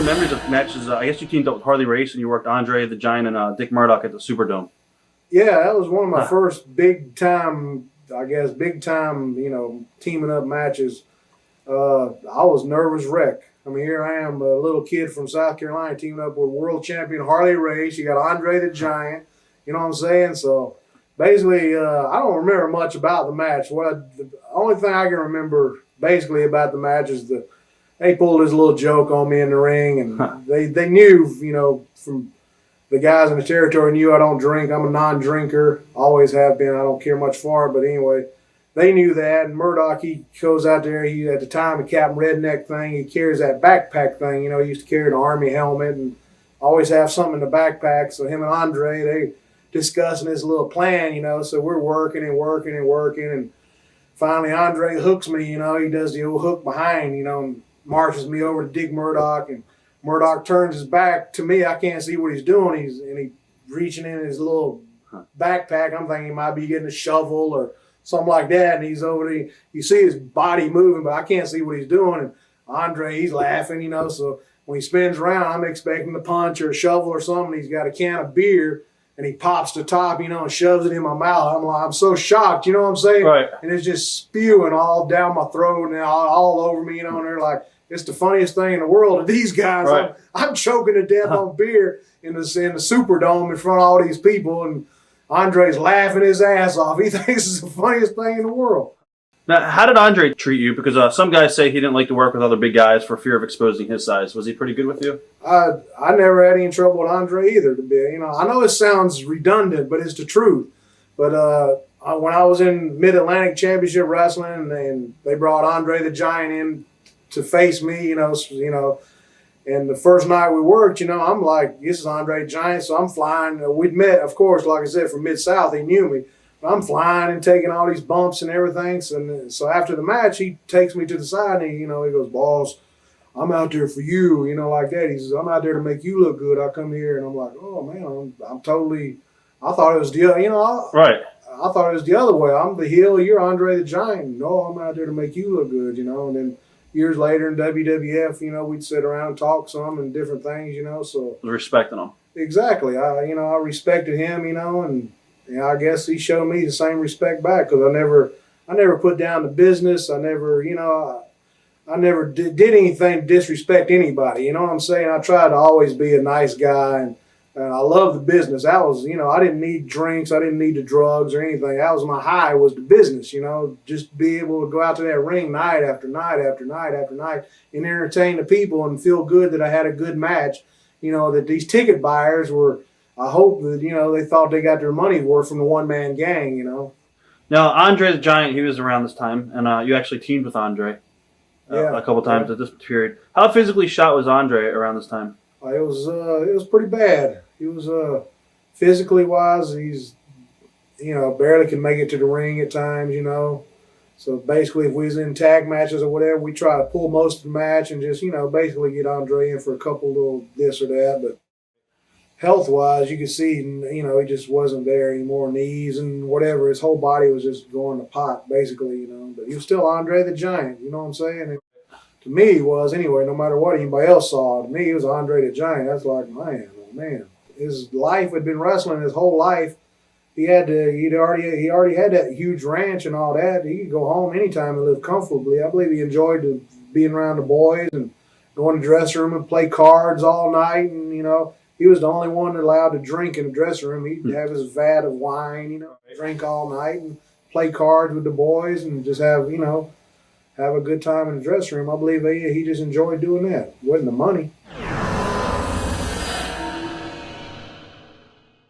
favorite memories of matches? I guess you teamed up with Harley Race and you worked Andre the Giant and Dick Murdoch at the Superdome. Yeah, that was one of my first big time, teaming up matches. I was nervous wreck. I mean, here I am, a little kid from South Carolina, teaming up with world champion Harley Race. You got Andre the Giant. You know what I'm saying? So basically, I don't remember much about the match. The only thing I can remember basically about the match is they pulled this little joke on me in the ring, and they knew, from the guys in the territory knew I don't drink. I'm a non-drinker, always have been. I don't care much for it, but anyway, they knew that. And Murdoch, he goes out there. He at the time the Captain Redneck thing. He carries that backpack thing. He used to carry an army helmet and always have something in the backpack. So him and Andre, they discussing this little plan. So we're working, and finally Andre hooks me. He does the old hook behind. And marches me over to Dick Murdoch, and Murdoch turns his back to me. I can't see what he's doing. He's reaching in his little backpack. I'm thinking he might be getting a shovel or something like that. And he's over there. You see his body moving, but I can't see what he's doing. And Andre, he's laughing, So when he spins around, I'm expecting a punch or a shovel or something. He's got a can of beer, and he pops the top, and shoves it in my mouth. I'm so shocked, you know what I'm saying? Right. And it's just spewing all down my throat and all over me, and they're like, it's the funniest thing in the world. And these guys, right. I'm choking to death on beer in the Superdome in front of all these people, and Andre's laughing his ass off. He thinks it's the funniest thing in the world. Now, how did Andre treat you? Because some guys say he didn't like to work with other big guys for fear of exposing his size. Was he pretty good with you? I never had any trouble with Andre either. I know it sounds redundant, but it's the truth. But when I was in Mid-Atlantic Championship Wrestling, and they brought Andre the Giant in to face me, and the first night we worked, I'm like, this is Andre the Giant, so I'm flying. We'd met, of course, like I said, from Mid-South. He knew me. I'm flying and taking all these bumps and everything. So after the match, he takes me to the side and he goes, boss, I'm out there for you, like that. He says, I'm out there to make you look good. I come here and I'm like, oh man, I'm totally, I thought it was the, right. I thought it was the other way. I'm the heel, you're Andre the Giant. No, I'm out there to make you look good, and then years later in WWF, we'd sit around and talk some and different things, so. Respecting him. Exactly. I respected him, and I guess he showed me the same respect back, because I never put down the business. I never, I never did anything to disrespect anybody. You know what I'm saying? I tried to always be a nice guy, and I love the business. That was, I didn't need drinks. I didn't need the drugs or anything. That was my high, was the business, just be able to go out to that ring night after night after night after night and entertain the people and feel good that I had a good match, that these ticket buyers were, I hope that, they thought they got their money's worth from the one-man gang, Now, Andre the Giant, he was around this time, and you actually teamed with Andre a couple times at this period. How physically shot was Andre around this time? It was pretty bad. He was physically wise. He's barely can make it to the ring at times. So basically, if we was in tag matches or whatever, we try to pull most of the match and just basically get Andre in for a couple little this or that. But health wise, you could see he just wasn't there anymore. Knees and whatever, his whole body was just going to pot basically. But he was still Andre the Giant. You know what I'm saying? And to me, he was anyway. No matter what anybody else saw, to me, he was Andre the Giant. That's like, man, oh man. His life had been wrestling his whole life. He already had that huge ranch and all that. He could go home anytime and live comfortably. I believe he enjoyed being around the boys and going to the dressing room and play cards all night. And he was the only one allowed to drink in the dressing room. He'd have his vat of wine, drink all night and play cards with the boys and just have a good time in the dressing room. I believe he just enjoyed doing that. It wasn't the money.